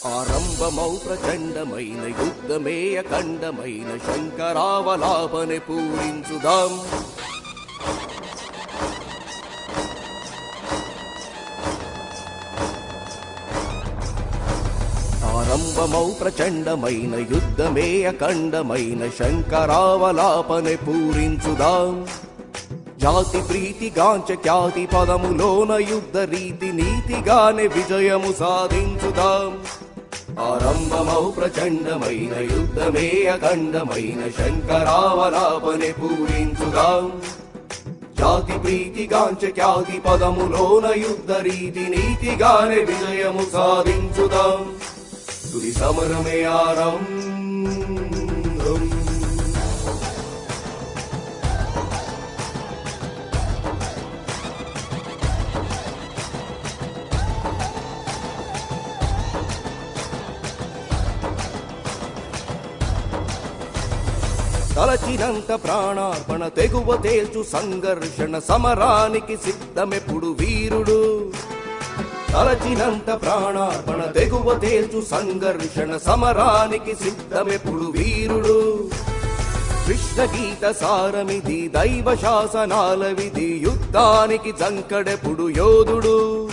ఆరంభమౌ ప్రచండమైన యుద్ధమే అఖండమైన శంకరావలాపనే పూరించుదాం. ఆరంభమౌ ప్రచండమైన యుద్ధమే అఖండమైన శంకరావలాపనే పూరించుదాం. జాతి ప్రీతి గాంచ ఖ్యాతి పదములోన యుద్ధ రీతి నీతిగానే విజయము సాధించుదాం. ఆరంభమౌ ప్రచండమైన యుద్ధమే అఖండమైన శంకరావలాపనే పూరించుదాం. జాతి ప్రీతి గాంచ ఖ్యాతి పదములోన యుద్ధ రీతి నీతిగానే విజయము సాధించుదాం. తుది సమరమే ఆరంభం. తలచినంత ప్రాణార్పణ తెగువ తేల్చు సంఘర్షణ సమరానికి సిద్ధమెప్పుడు వీరుడు. తలచినంత ప్రాణార్పణ తెగువ తేల్చు సంఘర్షణ సమరానికి సిద్ధమెప్పుడు వీరుడు. కృష్ణ గీత సారమిది దైవ శాసనాల విధి యుద్ధానికి జంకడెప్పుడు యోధుడు.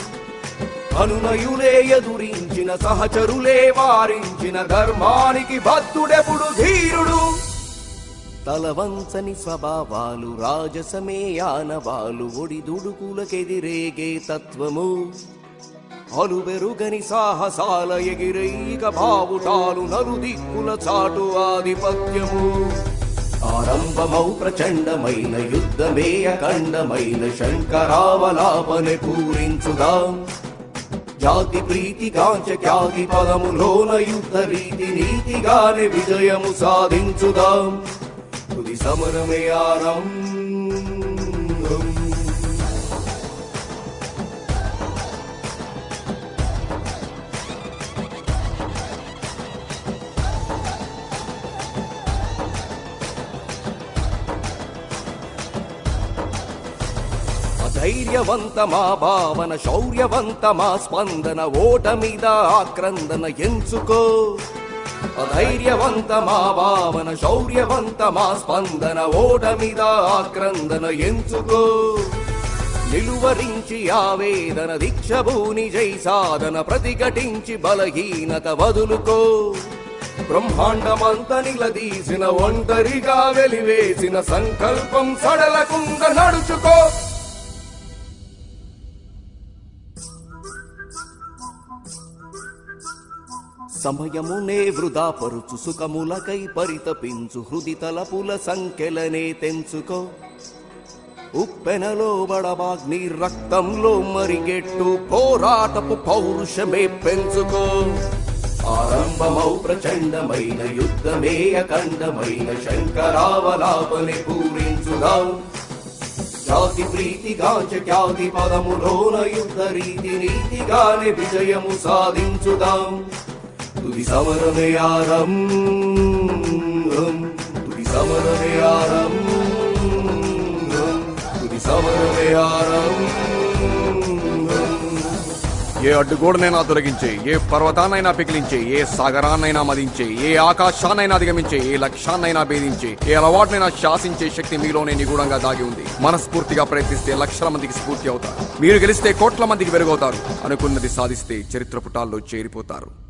అనునయులే ఎదురించిన సహచరులే వారించిన ధర్మానికి భక్తుడెప్పుడు ధీరుడు. తలవంచని స్వభావాలు రాజసమే ఆనవాలు ఒడిదుడుకులకెదిరేగే తత్వము. అలుబెరుగని సాహసాల ఎగిరైక బావుటాలు నలుదిక్కుల చాటు ఆధిపత్యము. ఆరంభమౌ ప్రచండమైన యుద్ధమే అఖండమైన శంకరావలాపనే పూరించుదాం. జాతి ప్రీతి కాంచ ఖ్యాతి పదములోన యుద్ధ రీతి నీతిగానే విజయము సాధించుదాం. తుది సమరమే ఆరంభం. ధైర్యవంతమా భావన శౌర్యవంతమా స్పందన ఓటమిద ఆక్రందన ఎంచుకో. అధైర్యవంతమా భావన శౌర్యవంతమా స్పందన ఓటమిద ఆక్రందన ఎంచుకో. నిలువరించి ఆవేదన దీక్షభూని జై సాధన ప్రతిఘటించి బలహీనత వదులుకో. బ్రహ్మాండమంత నిలదీసిన ఒంటరిగా వెలివేసిన సంకల్పం సడలకుండ నడుచుకో. సమయమునే వృధా పరుచు సుఖములకై పరితపించు హృది తలపుల సంఖ్యలనే తెంచుకో. ఉప్పెనలో బడబాగ్ని రక్తంలో మరిగెట్టు పోరాటపు పౌరుషమే పెంచుకో. ఆరంభమౌ ప్రచండమైన యుద్ధమే అఖండమైన శంకరావలాపనే పూరించుదాం. జాతి ప్రీతి గాంచ ఖ్యాతి పదములోన యుద్ధ రీతి నీతిగానే విజయము సాధించుదాం. తుది సమరమే ఆరంభం. తుది సమరమే ఆరంభం. తుది సమరమే ఆరంభం. ఏ అడ్డుగోడనైనా తొలగించే, ఏ పర్వతాన్నైనా పికిలించే, ఏ సాగరాన్నైనా మదించే, ఏ ఆకాశాన్నైనా అధిగమించే, ఏ లక్ష్యాన్నైనా భేదించే, ఏ అలవాటునైనా శాసించే శక్తి మీలోనే నిగూఢంగా దాగి ఉంది. మనస్ఫూర్తిగా ప్రయత్నిస్తే లక్షల మందికి స్ఫూర్తి అవుతారు. మీరు గెలిస్తే కోట్ల మందికి వెలుగవుతారు. అనుకున్నది సాధిస్తే చరిత్ర పుటాల్లో చేరిపోతారు.